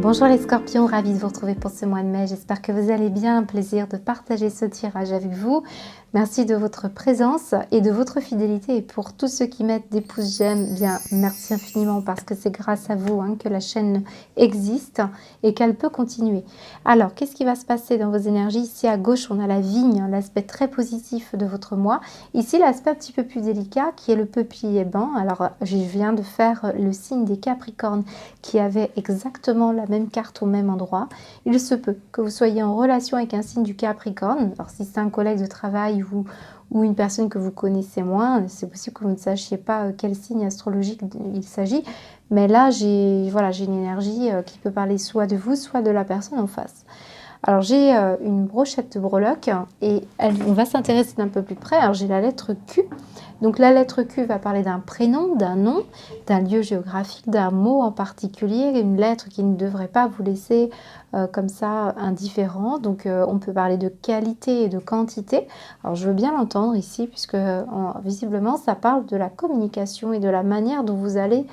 Bonjour les scorpions, ravie de vous retrouver pour ce mois de mai. J'espère que vous allez bien. Un plaisir de partager ce tirage avec vous. Merci de votre présence et de votre fidélité. Et pour tous ceux qui mettent des pouces j'aime, bien merci infiniment parce que c'est grâce à vous que la chaîne existe et qu'elle peut continuer. Alors, qu'est-ce qui va se passer dans vos énergies? Ici à gauche, on a la vigne, l'aspect très positif de votre mois. Ici, l'aspect un petit peu plus délicat qui est le peuplier banc. Alors, je viens de faire le signe des Capricornes qui avait exactement la même carte au même endroit. Il se peut que vous soyez en relation avec un signe du Capricorne. Alors, si c'est un collègue de travail ou une personne que vous connaissez moins, c'est possible que vous ne sachiez pas quel signe astrologique il s'agit. Mais là, j'ai une énergie qui peut parler soit de vous, soit de la personne en face. Alors, j'ai une brochette de breloques et on va s'intéresser d'un peu plus près. Alors, j'ai la lettre Q. Donc, la lettre Q va parler d'un prénom, d'un nom, d'un lieu géographique, d'un mot en particulier, une lettre qui ne devrait pas vous laisser comme ça indifférent. Donc, on peut parler de qualité et de quantité. Alors, je veux bien l'entendre ici puisque visiblement, ça parle de la communication et de la manière dont vous allez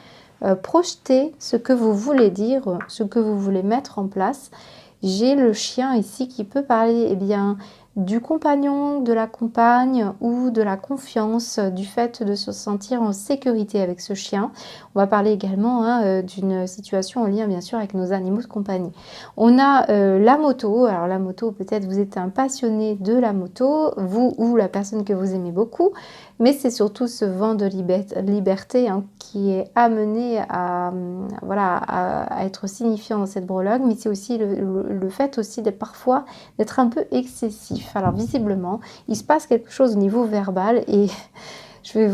projeter ce que vous voulez dire, ce que vous voulez mettre en place. J'ai le chien ici qui peut parler du compagnon, de la compagne ou de la confiance, du fait de se sentir en sécurité avec ce chien. On va parler également d'une situation en lien bien sûr avec nos animaux de compagnie. On a la moto. Alors la moto, peut-être vous êtes un passionné de la moto, vous ou la personne que vous aimez beaucoup, mais c'est surtout ce vent de liberté qui est amené à être signifiant dans cette breloque, mais c'est aussi le fait aussi parfois d'être un peu excessif. Alors visiblement, il se passe quelque chose au niveau verbal et je vais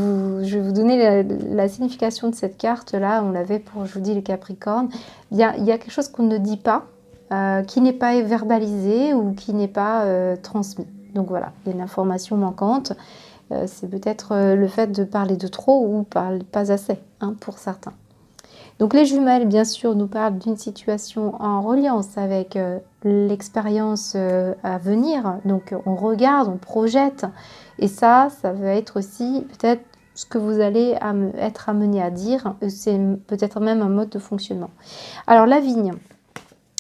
vous donner la signification de cette carte-là. On l'avait pour, je vous dis, les Capricornes. Il y a quelque chose qu'on ne dit pas, qui n'est pas verbalisé ou qui n'est pas transmis. Donc voilà, il y a une information manquante. C'est peut-être le fait de parler de trop ou pas assez pour certains. Donc les jumelles, bien sûr, nous parlent d'une situation en reliance avec l'expérience à venir. Donc on regarde, on projette. Et ça va être aussi peut-être ce que vous allez être amené à dire. C'est peut-être même un mode de fonctionnement. Alors la vigne.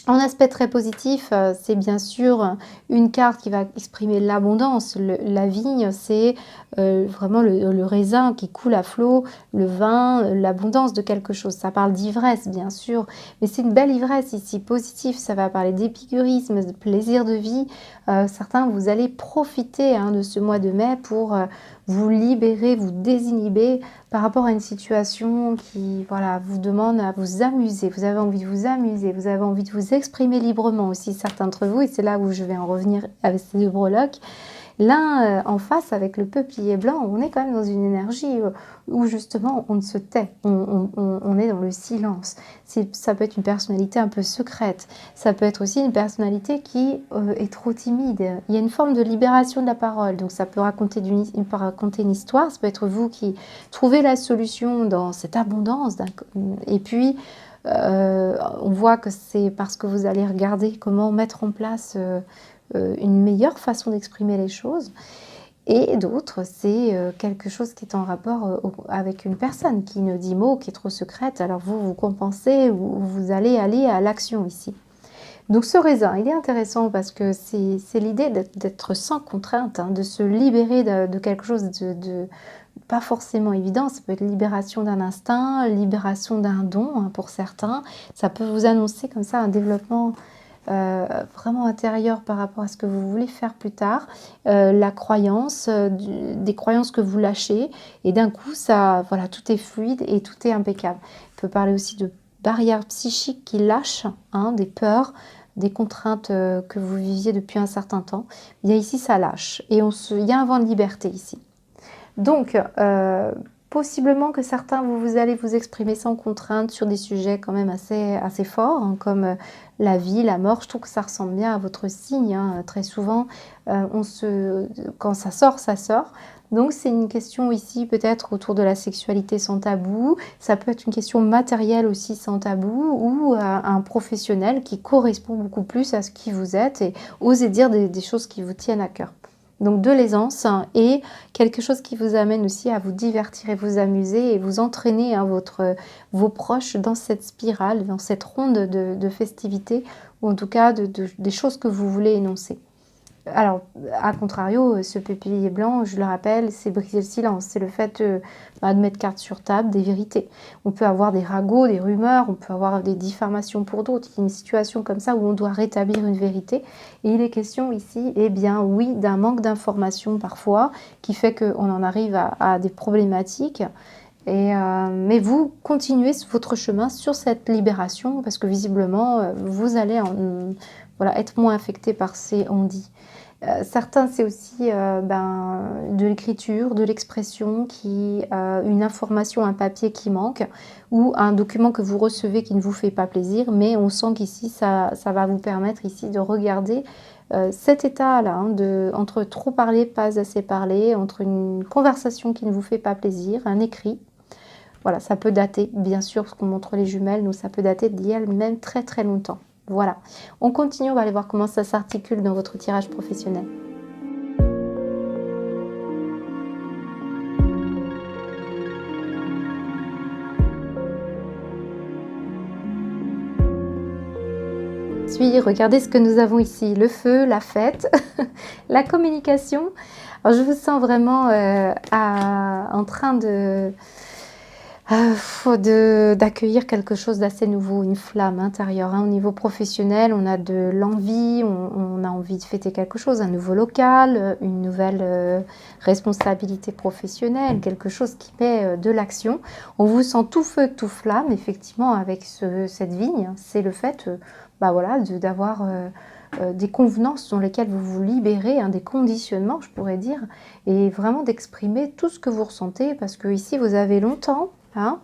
En aspect très positif, c'est bien sûr une carte qui va exprimer l'abondance. La vigne, c'est vraiment le raisin qui coule à flot, le vin, l'abondance de quelque chose. Ça parle d'ivresse, bien sûr, mais c'est une belle ivresse ici, positive. Ça va parler d'épicurisme, de plaisir de vie. Certains, vous allez profiter de ce mois de mai pour vous libérer, vous désinhiber par rapport à une situation qui vous demande à vous amuser. Vous avez envie de vous amuser, vous avez envie de vous exprimer librement aussi, certains d'entre vous, et c'est là où je vais en revenir avec ces deux breloques. L'un en face avec le peuplier blanc, on est quand même dans une énergie où justement on ne se tait, on est dans le silence. Ça peut être une personnalité un peu secrète, ça peut être aussi une personnalité qui est trop timide. Il y a une forme de libération de la parole, donc ça peut raconter une histoire, ça peut être vous qui trouvez la solution dans cette abondance. Et puis on voit que c'est parce que vous allez regarder comment mettre en place une meilleure façon d'exprimer les choses, et d'autres, c'est quelque chose qui est en rapport avec une personne qui ne dit mot, qui est trop secrète. Alors vous compensez ou vous allez aller à l'action ici. Donc ce raisin, il est intéressant parce que c'est l'idée d'être sans contrainte, de se libérer de quelque chose de pas forcément évident. Ça peut être libération d'un instinct, libération d'un don pour certains. Ça peut vous annoncer comme ça un développement vraiment intérieur par rapport à ce que vous voulez faire plus tard, la croyance, des croyances que vous lâchez, et d'un coup tout est fluide et tout est impeccable. On peut parler aussi de barrières psychiques qui lâchent, des peurs, des contraintes que vous viviez depuis un certain temps. Bien ici ça lâche et il y a un vent de liberté ici. Donc possiblement que certains, vous allez vous exprimer sans contrainte sur des sujets quand même assez forts, comme la vie, la mort. Je trouve que ça ressemble bien à votre signe. Très souvent, quand ça sort, ça sort. Donc c'est une question ici peut-être autour de la sexualité sans tabou. Ça peut être une question matérielle aussi sans tabou, ou un professionnel qui correspond beaucoup plus à ce qui vous êtes et oser dire des choses qui vous tiennent à cœur. Donc de l'aisance et quelque chose qui vous amène aussi à vous divertir et vous amuser et vous entraîner vos proches dans cette spirale, dans cette ronde de festivités ou en tout cas des choses que vous voulez énoncer. Alors, à contrario, ce peuplier blanc, je le rappelle, c'est briser le silence. C'est le fait de mettre carte sur table des vérités. On peut avoir des ragots, des rumeurs, on peut avoir des diffamations pour d'autres. Il y a une situation comme ça où on doit rétablir une vérité. Et il est question ici, eh bien oui, d'un manque d'information parfois, qui fait qu'on en arrive à des problématiques. Mais vous continuez votre chemin sur cette libération parce que visiblement, vous allez voilà, être moins affecté par ces on-dit. Certains, c'est aussi de l'écriture, de l'expression, une information, un papier qui manque ou un document que vous recevez qui ne vous fait pas plaisir, mais on sent qu'ici, ça va vous permettre ici de regarder cet état-là, entre trop parler, pas assez parler, entre une conversation qui ne vous fait pas plaisir, un écrit. Voilà, ça peut dater, bien sûr, ce qu'on montre les jumelles, nous, ça peut dater d'il y a même très très longtemps. Voilà, on continue, on va aller voir comment ça s'articule dans votre tirage professionnel. Regardez ce que nous avons ici, le feu, la fête, la communication. Alors je vous sens vraiment en train d'accueillir quelque chose d'assez nouveau, une flamme intérieure. Au niveau professionnel, on a de l'envie, on a envie de fêter quelque chose, un nouveau local, une nouvelle responsabilité professionnelle, quelque chose qui met de l'action. On vous sent tout feu, tout flamme, effectivement, avec cette vigne. C'est le fait voilà, d'avoir des convenances dans lesquelles vous vous libérez, des conditionnements, je pourrais dire, et vraiment d'exprimer tout ce que vous ressentez, parce que ici, vous avez longtemps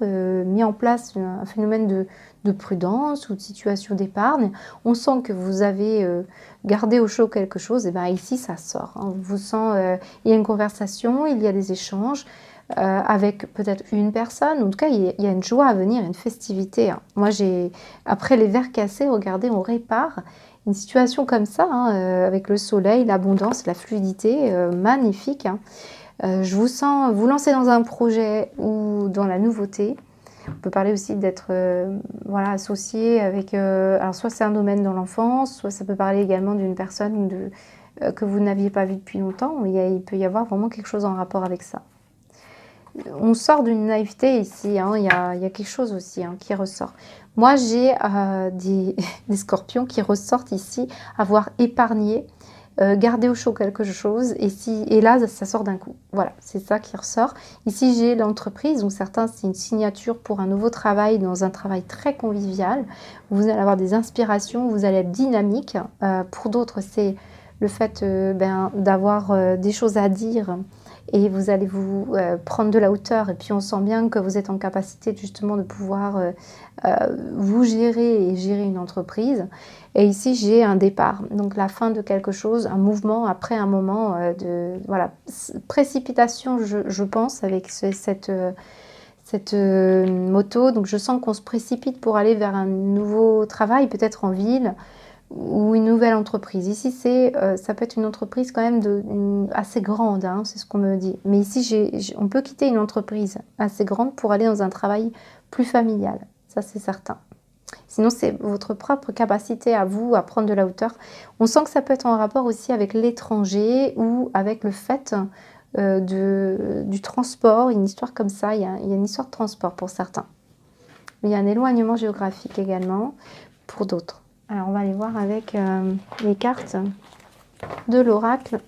mis en place un phénomène de prudence ou de situation d'épargne. On sent que vous avez gardé au chaud quelque chose, et bien ici ça sort. On vous sent, il y a une conversation, il y a des échanges avec peut-être une personne. En tout cas, il y a une joie à venir, une festivité. Moi, après les verres cassés, regardez, on répare une situation comme ça, avec le soleil, l'abondance, la fluidité, magnifique. Je vous sens vous lancer dans un projet ou dans la nouveauté. On peut parler aussi d'être voilà, associé avec... alors soit c'est un domaine dans l'enfance, soit ça peut parler également d'une personne que vous n'aviez pas vue depuis longtemps. Il peut y avoir vraiment quelque chose en rapport avec ça. On sort d'une naïveté ici, il y a quelque chose aussi qui ressort. Moi, j'ai des scorpions qui ressortent ici, avoir épargné, garder au chaud quelque chose, et là, ça sort d'un coup. Voilà, c'est ça qui ressort. Ici, j'ai l'entreprise, donc certains, c'est une signature pour un nouveau travail, dans un travail très convivial. Vous allez avoir des inspirations, vous allez être dynamique. Pour d'autres, c'est le fait d'avoir des choses à dire, et vous allez vous prendre de la hauteur, et puis on sent bien que vous êtes en capacité justement de pouvoir vous gérer et gérer une entreprise. Et ici j'ai un départ, donc la fin de quelque chose, un mouvement après un moment de voilà, précipitation, je pense, avec cette moto. Donc je sens qu'on se précipite pour aller vers un nouveau travail, peut-être en ville, ou une nouvelle entreprise. Ici, ça peut être une entreprise quand même assez grande, c'est ce qu'on me dit. Mais ici, on peut quitter une entreprise assez grande pour aller dans un travail plus familial. Ça, c'est certain. Sinon, c'est votre propre capacité à vous à prendre de la hauteur. On sent que ça peut être en rapport aussi avec l'étranger ou avec le fait du transport, une histoire comme ça. Il y a une histoire de transport pour certains. Mais il y a un éloignement géographique également pour d'autres. Alors, on va aller voir avec les cartes de l'oracle.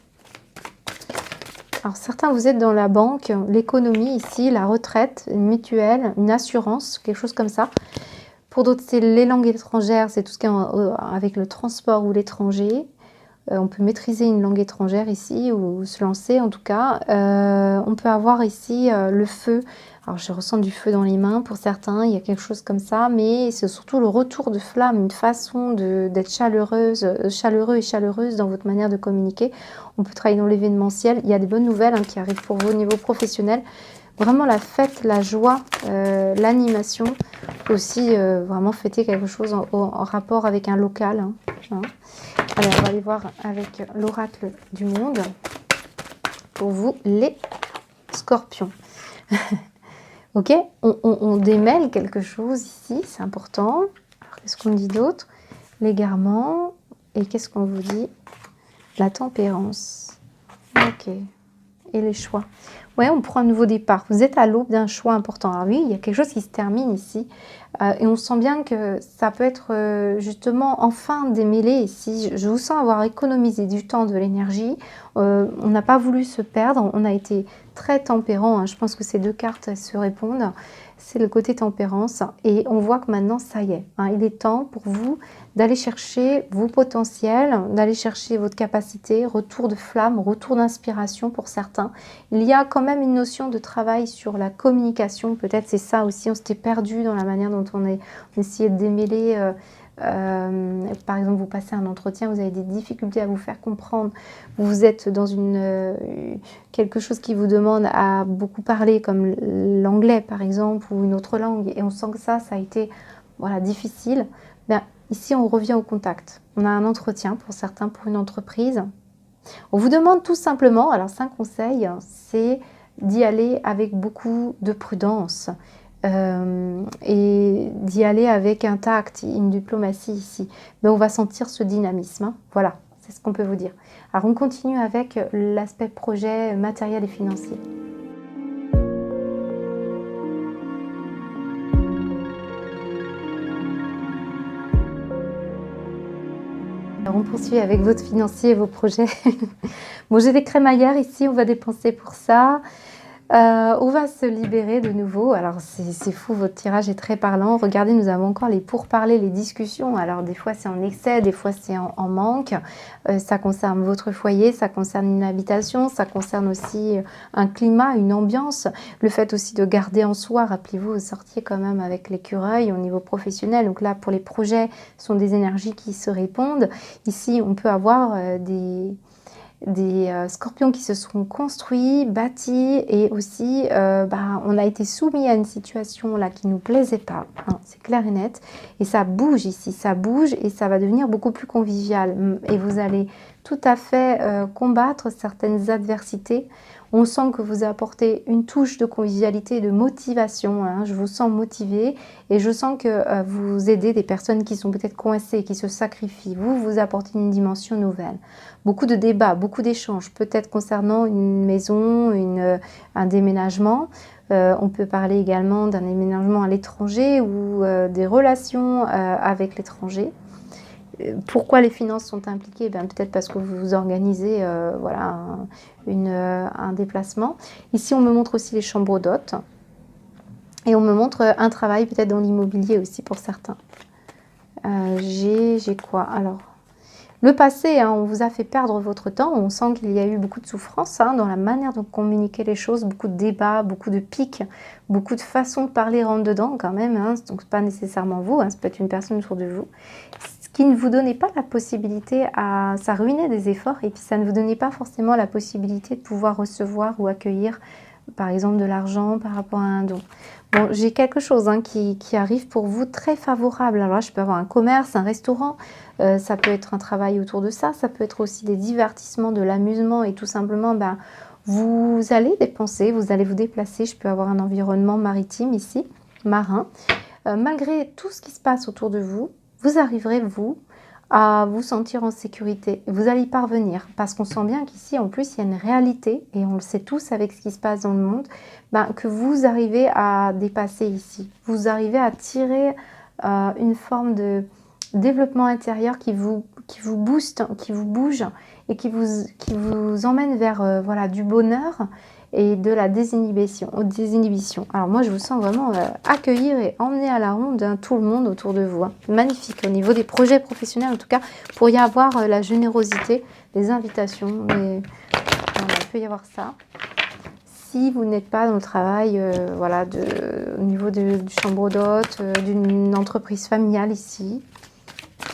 Alors, certains, vous êtes dans la banque, l'économie ici, la retraite, une mutuelle, une assurance, quelque chose comme ça. Pour d'autres, c'est les langues étrangères, c'est tout ce qui est avec le transport ou l'étranger. On peut maîtriser une langue étrangère ici ou se lancer en tout cas. On peut avoir ici le feu. Alors je ressens du feu dans les mains pour certains, il y a quelque chose comme ça, mais c'est surtout le retour de flamme, une façon d'être chaleureux et chaleureuse dans votre manière de communiquer. On peut travailler dans l'événementiel. Il y a des bonnes nouvelles qui arrivent pour vous au niveau professionnel. Vraiment la fête, la joie, l'animation. Aussi vraiment fêter quelque chose en rapport avec un local. Alors on va aller voir avec l'oracle du monde. pour vous, les scorpions. Ok, on démêle quelque chose ici, c'est important. Qu'est-ce qu'on dit d'autre? L'égarement. Et qu'est-ce qu'on vous dit? La tempérance. Ok. Et les choix. Ouais, on prend un nouveau départ. Vous êtes à l'aube d'un choix important. Alors oui, il y a quelque chose qui se termine ici. Et on sent bien que ça peut être justement enfin démêlé ici. Je vous sens avoir économisé du temps, de l'énergie. On n'a pas voulu se perdre. On a été très tempérant. Hein. Je pense que ces deux cartes elles se répondent. C'est le côté tempérance. Et on voit que maintenant, ça y est. Hein, il est temps pour vous d'aller chercher vos potentiels, d'aller chercher votre capacité, retour de flamme, retour d'inspiration pour certains. Il y a quand même une notion de travail sur la communication. Peut-être c'est ça aussi, on s'était perdu dans la manière dont on essayait de démêler. Par exemple, vous passez un entretien, vous avez des difficultés à vous faire comprendre. Vous êtes dans quelque chose qui vous demande à beaucoup parler, comme l'anglais par exemple, ou une autre langue. Et on sent que ça a été voilà, difficile. Bien, ici, on revient au contact. On a un entretien pour certains, pour une entreprise. On vous demande tout simplement, alors c'est un conseil, c'est d'y aller avec beaucoup de prudence et d'y aller avec un tact, une diplomatie ici. Mais on va sentir ce dynamisme. Hein. Voilà, c'est ce qu'on peut vous dire. Alors on continue avec l'aspect projet matériel et financier. Alors on poursuit avec votre financier et vos projets. Bon, j'ai des crémaillères ici, on va dépenser pour ça. On va se libérer de nouveau. Alors c'est fou, votre tirage est très parlant. Regardez, nous avons encore les pourparlers, les discussions. Alors des fois c'est en excès, des fois c'est en manque. Ça concerne votre foyer, ça concerne une habitation, ça concerne aussi un climat, une ambiance. Le fait aussi de garder en soi, rappelez-vous, vous sortiez quand même avec l'écureuil au niveau professionnel. Donc là, pour les projets, ce sont des énergies qui se répondent. Ici, on peut avoir des scorpions qui se sont construits, bâtis et aussi on a été soumis à une situation là qui nous plaisait pas, hein, c'est clair et net, et ça bouge ici, ça bouge et ça va devenir beaucoup plus convivial et vous allez tout à fait combattre certaines adversités. On sent que vous apportez une touche de convivialité et de motivation, hein. Je vous sens motivé et je sens que vous aidez des personnes qui sont peut-être coincées, qui se sacrifient. Vous apportez une dimension nouvelle. Beaucoup de débats, beaucoup d'échanges, peut-être concernant une maison, un déménagement. On peut parler également d'un déménagement à l'étranger ou des relations avec l'étranger. Pourquoi les finances sont impliquées? Peut-être parce que vous organisez voilà, un déplacement. Ici, on me montre aussi les chambres d'hôtes. Et on me montre un travail peut-être dans l'immobilier aussi pour certains. J'ai quoi? Alors, le passé, hein, on vous a fait perdre votre temps. On sent qu'il y a eu beaucoup de souffrance hein, dans la manière dont communiquer les choses, beaucoup de débats, beaucoup de pics, beaucoup de façons de parler rentre dedans quand même. Hein, donc, pas nécessairement vous, hein, ça peut être une personne autour de vous. Ce qui ne vous donnait pas la possibilité ça ruinait des efforts et puis ça ne vous donnait pas forcément la possibilité de pouvoir recevoir ou accueillir, par exemple, de l'argent par rapport à un don. Bon, j'ai quelque chose hein, qui arrive pour vous très favorable. Alors là, je peux avoir un commerce, un restaurant, ça peut être un travail autour de ça, ça peut être aussi des divertissements, de l'amusement et tout simplement, vous allez dépenser, vous allez vous déplacer. Je peux avoir un environnement maritime ici, marin. Malgré tout ce qui se passe autour de vous, vous arriverez, vous, à vous sentir en sécurité. Vous allez y parvenir parce qu'on sent bien qu'ici, en plus, il y a une réalité et on le sait tous avec ce qui se passe dans le monde, que vous arrivez à dépasser ici. Vous arrivez à tirer une forme de développement intérieur qui vous booste, qui vous bouge et qui vous emmène vers voilà, du bonheur et de la désinhibition. Alors moi, je vous sens vraiment accueillir et emmener à la ronde hein, tout le monde autour de vous. Hein. Magnifique. Au niveau des projets professionnels, en tout cas, pour y avoir la générosité, les invitations, voilà, il peut y avoir ça. Si vous n'êtes pas dans le travail, voilà, au niveau du chambre d'hôte, d'une entreprise familiale ici,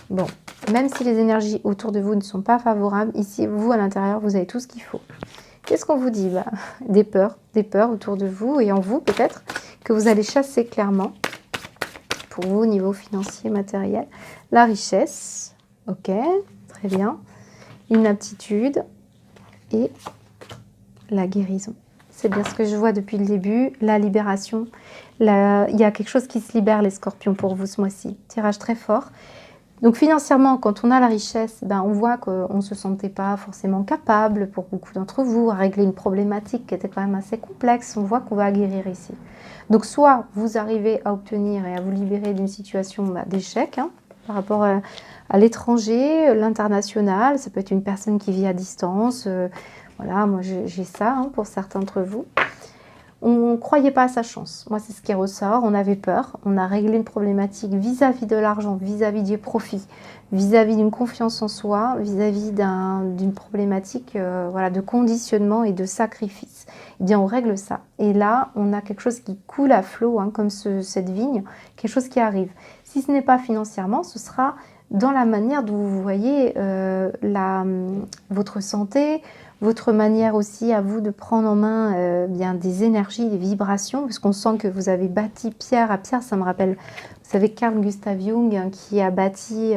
bon, même si les énergies autour de vous ne sont pas favorables, ici, vous, à l'intérieur, vous avez tout ce qu'il faut. Qu'est-ce qu'on vous dit? Des peurs autour de vous et en vous peut-être que vous allez chasser clairement pour vous au niveau financier, matériel. La richesse, ok, très bien. Une aptitude et la guérison. C'est bien ce que je vois depuis le début, la libération. Il y a quelque chose qui se libère, les scorpions, pour vous ce mois-ci. Tirage très fort. Donc financièrement, quand on a la richesse, ben, on voit qu'on ne se sentait pas forcément capable, pour beaucoup d'entre vous, à régler une problématique qui était quand même assez complexe. On voit qu'on va guérir ici. Donc soit vous arrivez à obtenir et à vous libérer d'une situation d'échec, hein, par rapport à l'étranger, l'international. Ça peut être une personne qui vit à distance. Voilà, moi j'ai ça hein, pour certains d'entre vous. On ne croyait pas à sa chance. Moi, c'est ce qui ressort. On avait peur. On a réglé une problématique vis-à-vis de l'argent, vis-à-vis du profit, vis-à-vis d'une confiance en soi, vis-à-vis d'une problématique voilà, de conditionnement et de sacrifice. Eh bien, on règle ça. Et là, on a quelque chose qui coule à flot, hein, comme cette vigne, quelque chose qui arrive. Si ce n'est pas financièrement, ce sera dans la manière dont vous voyez votre santé, votre manière aussi à vous de prendre en main bien des énergies, des vibrations, parce qu'on sent que vous avez bâti pierre à pierre. Ça me rappelle, vous savez, Carl Gustav Jung hein, qui a bâti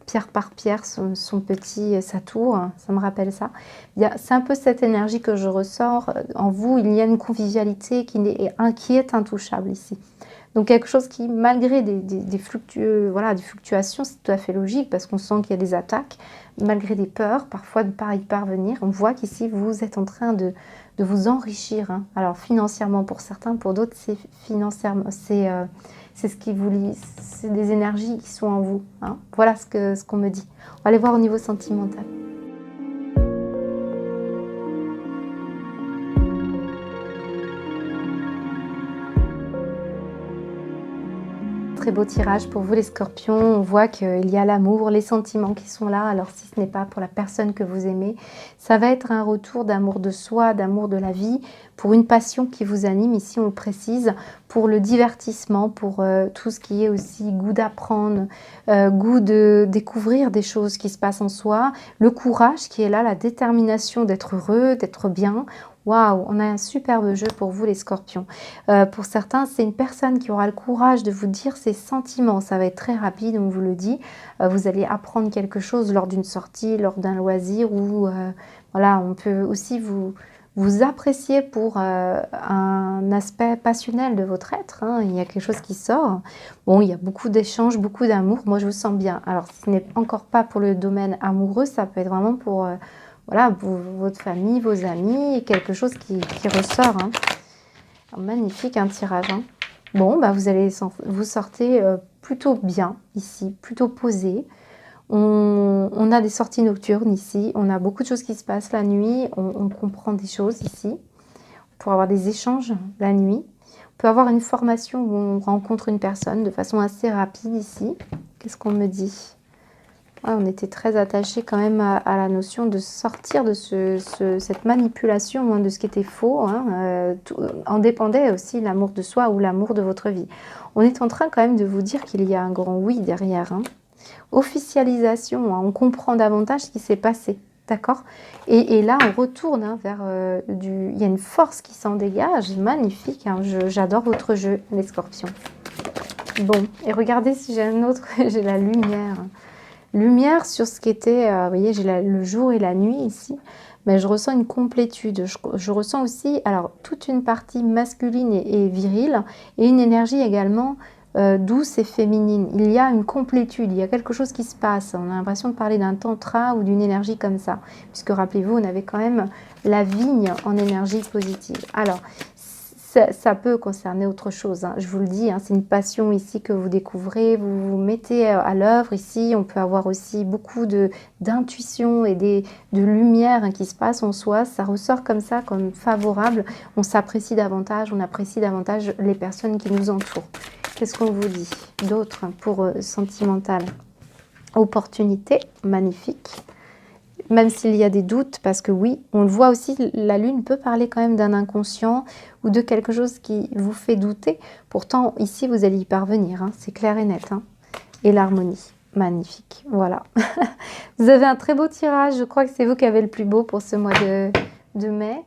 pierre par pierre sa tour. Hein, ça me rappelle ça. C'est un peu cette énergie que je ressors en vous. Il y a une convivialité qui est intouchable ici. Donc quelque chose qui, malgré des fluctuations, c'est tout à fait logique parce qu'on sent qu'il y a des attaques, malgré des peurs, parfois de ne pas y parvenir, on voit qu'ici vous êtes en train de vous enrichir. Hein. Alors financièrement pour certains, pour d'autres c'est financièrement, c'est ce qui vous lie, c'est des énergies qui sont en vous. Hein. Voilà ce qu'on me dit. On va aller voir au niveau sentimental. Très beau tirage pour vous les scorpions, on voit qu'il y a l'amour, les sentiments qui sont là, alors si ce n'est pas pour la personne que vous aimez, ça va être un retour d'amour de soi, d'amour de la vie, pour une passion qui vous anime, ici on le précise, pour le divertissement, pour tout ce qui est aussi goût d'apprendre, goût de découvrir des choses qui se passent en soi, le courage qui est là, la détermination d'être heureux, d'être bien. Waouh, on a un superbe jeu pour vous les scorpions. Pour certains, c'est une personne qui aura le courage de vous dire ses sentiments. Ça va être très rapide, on vous le dit. Vous allez apprendre quelque chose lors d'une sortie, lors d'un loisir ou voilà, on peut aussi vous apprécier pour un aspect passionnel de votre être. Hein. Il y a quelque chose qui sort. Bon, il y a beaucoup d'échanges, beaucoup d'amour. Moi, je vous sens bien. Alors, ce n'est encore pas pour le domaine amoureux, ça peut être vraiment pour... voilà, votre famille, vos amis, quelque chose qui ressort. Hein. Magnifique un tirage. Hein. Bon, bah vous sortez plutôt bien ici, plutôt posé. On a des sorties nocturnes ici. On a beaucoup de choses qui se passent la nuit. On comprend des choses ici. Pour avoir des échanges la nuit. On peut avoir une formation où on rencontre une personne de façon assez rapide ici. Qu'est-ce qu'on me dit ? Ouais, on était très attachés quand même à la notion de sortir de cette manipulation hein, de ce qui était faux. Hein, en dépendait aussi l'amour de soi ou l'amour de votre vie. On est en train quand même de vous dire qu'il y a un grand oui derrière. Hein. Officialisation, hein, on comprend davantage ce qui s'est passé. D'accord. Et là, on retourne hein, vers il y a une force qui s'en dégage. Magnifique. Hein, j'adore votre jeu, les scorpions. Bon, et regardez si j'ai un autre. J'ai la lumière. Lumière sur ce qui était, vous voyez, j'ai le jour et la nuit ici, mais je ressens une complétude. Je ressens aussi, alors, toute une partie masculine et virile, et une énergie également douce et féminine. Il y a une complétude, il y a quelque chose qui se passe. On a l'impression de parler d'un tantra ou d'une énergie comme ça, puisque rappelez-vous, on avait quand même la vigne en énergie positive. Alors, ça peut concerner autre chose, hein. Je vous le dis, hein, c'est une passion ici que vous découvrez, vous vous mettez à l'œuvre ici, on peut avoir aussi beaucoup d'intuition et de lumière hein, qui se passe en soi, ça ressort comme ça, comme favorable, on s'apprécie davantage, on apprécie davantage les personnes qui nous entourent. Qu'est-ce qu'on vous dit d'autre pour sentimental? Opportunité, magnifique. Même s'il y a des doutes, parce que oui, on le voit aussi, la lune peut parler quand même d'un inconscient ou de quelque chose qui vous fait douter. Pourtant, ici, vous allez y parvenir, hein, c'est clair et net. Hein. Et l'harmonie, magnifique, voilà. Vous avez un très beau tirage, je crois que c'est vous qui avez le plus beau pour ce mois de mai.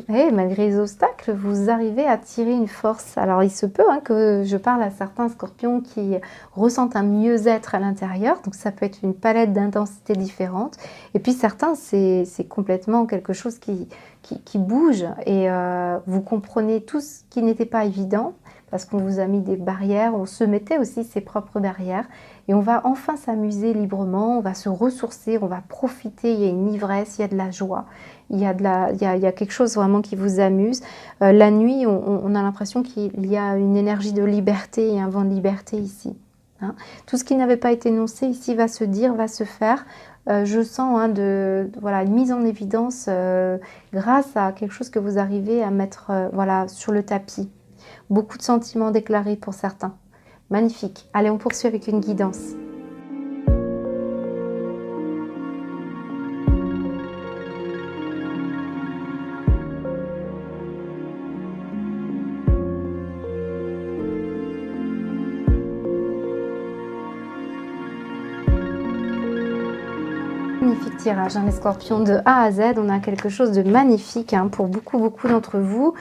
Et malgré les obstacles, vous arrivez à tirer une force. Alors, il se peut que je parle à certains scorpions qui ressentent un mieux-être à l'intérieur. Donc, ça peut être une palette d'intensité différente. Et puis, certains, c'est complètement quelque chose qui bouge. Et vous comprenez tout ce qui n'était pas évident parce qu'on vous a mis des barrières. On se mettait aussi ses propres barrières. Et on va enfin s'amuser librement. On va se ressourcer. On va profiter. Il y a une ivresse, il y a de la joie. Il y a quelque chose vraiment qui vous amuse. La nuit, on a l'impression qu'il y a une énergie de liberté et un vent de liberté ici. Hein. Tout ce qui n'avait pas été énoncé ici va se dire, va se faire. Je sens voilà, une mise en évidence grâce à quelque chose que vous arrivez à mettre voilà, sur le tapis. Beaucoup de sentiments déclarés pour certains. Magnifique. Allez, on poursuit avec une guidance. Magnifique tirage, les scorpions de A à Z, on a quelque chose de magnifique pour beaucoup d'entre vous.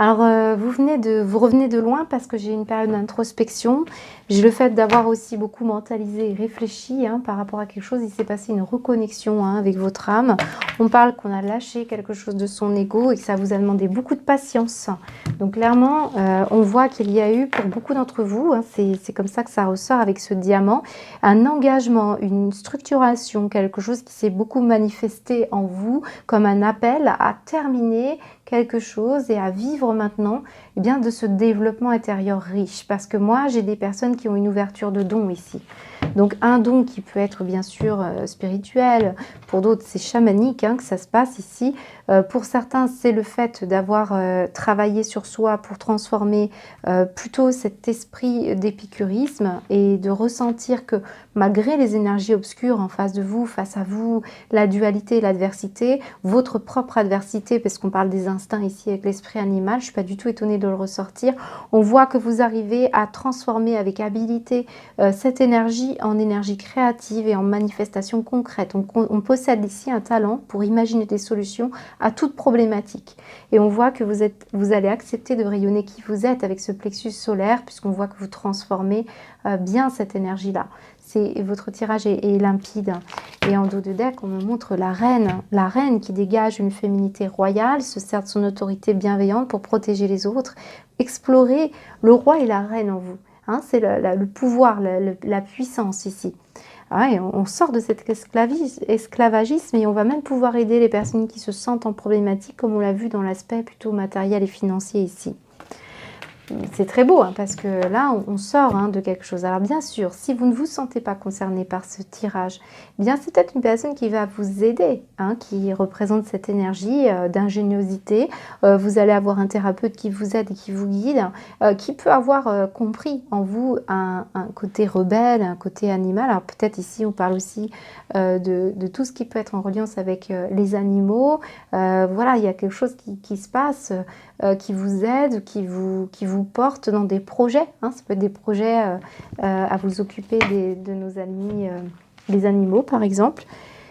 Alors, vous revenez de loin parce que j'ai une période d'introspection. J'ai le fait d'avoir aussi beaucoup mentalisé et réfléchi par rapport à quelque chose. Il s'est passé une reconnexion avec votre âme. On parle qu'on a lâché quelque chose de son ego et que ça vous a demandé beaucoup de patience. Donc, clairement, on voit qu'il y a eu pour beaucoup d'entre vous, c'est comme ça que ça ressort avec ce diamant, un engagement, une structuration, quelque chose qui s'est beaucoup manifesté en vous comme un appel à terminer quelque chose et à vivre maintenant de ce développement intérieur riche. Parce que moi, j'ai des personnes qui ont une ouverture de don ici. Donc un don qui peut être bien sûr spirituel, pour d'autres c'est chamanique que ça se passe ici. Pour certains c'est le fait d'avoir travaillé sur soi pour transformer plutôt cet esprit d'épicurisme et de ressentir que malgré les énergies obscures en face de vous, face à vous, la dualité et l'adversité, votre propre adversité, parce qu'on parle des instincts ici avec l'esprit animal, je ne suis pas du tout étonnée de le ressortir, on voit que vous arrivez à transformer avec habilité cette énergie en énergie créative et en manifestation concrète. On possède ici un talent pour imaginer des solutions à toute problématique. Et on voit que vous allez accepter de rayonner qui vous êtes avec ce plexus solaire, puisqu'on voit que vous transformez bien cette énergie-là. Votre tirage est limpide. Et en dos de deck, on me montre la reine qui dégage une féminité royale, se sert de son autorité bienveillante pour protéger les autres, explorer le roi et la reine en vous. C'est le pouvoir, la puissance ici. Et on sort de cet esclavagisme et on va même pouvoir aider les personnes qui se sentent en problématique, comme on l'a vu dans l'aspect plutôt matériel et financier ici. C'est très beau parce que là, on sort de quelque chose. Alors bien sûr, si vous ne vous sentez pas concerné par ce tirage, c'est peut-être une personne qui va vous aider, qui représente cette énergie d'ingéniosité. Vous allez avoir un thérapeute qui vous aide et qui vous guide, qui peut avoir compris en vous un côté rebelle, un côté animal. Alors peut-être ici, on parle aussi de tout ce qui peut être en reliance avec les animaux. Voilà, il y a quelque chose qui se passe, qui vous aide, qui vous porte dans des projets. Ça peut être des projets à vous occuper de nos amis, les animaux par exemple.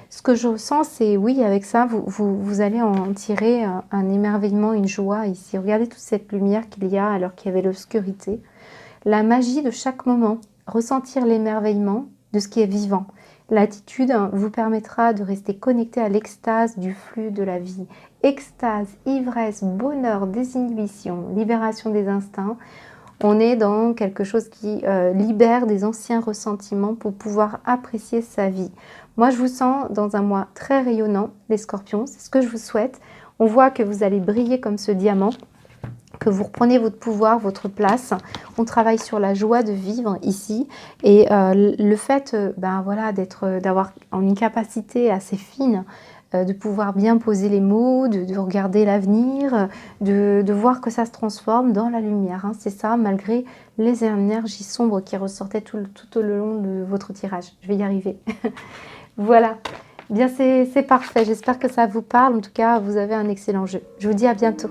Ce que je ressens, c'est oui, avec ça, vous allez en tirer un émerveillement, une joie ici. Regardez toute cette lumière qu'il y a alors qu'il y avait l'obscurité. La magie de chaque moment, ressentir l'émerveillement de ce qui est vivant. L'attitude vous permettra de rester connecté à l'extase du flux de la vie. Extase, ivresse, bonheur, désinhibition, libération des instincts. On est dans quelque chose qui libère des anciens ressentiments pour pouvoir apprécier sa vie. Moi, je vous sens dans un mois très rayonnant, les scorpions, c'est ce que je vous souhaite. On voit que vous allez briller comme ce diamant, que vous reprenez votre pouvoir, votre place. On travaille sur la joie de vivre ici et le fait voilà, d'avoir une capacité assez fine de pouvoir bien poser les mots, de regarder l'avenir, de voir que ça se transforme dans la lumière. C'est ça, malgré les énergies sombres qui ressortaient tout le long de votre tirage. Je vais y arriver. Voilà. Bien, c'est parfait. J'espère que ça vous parle. En tout cas, vous avez un excellent jeu. Je vous dis à bientôt.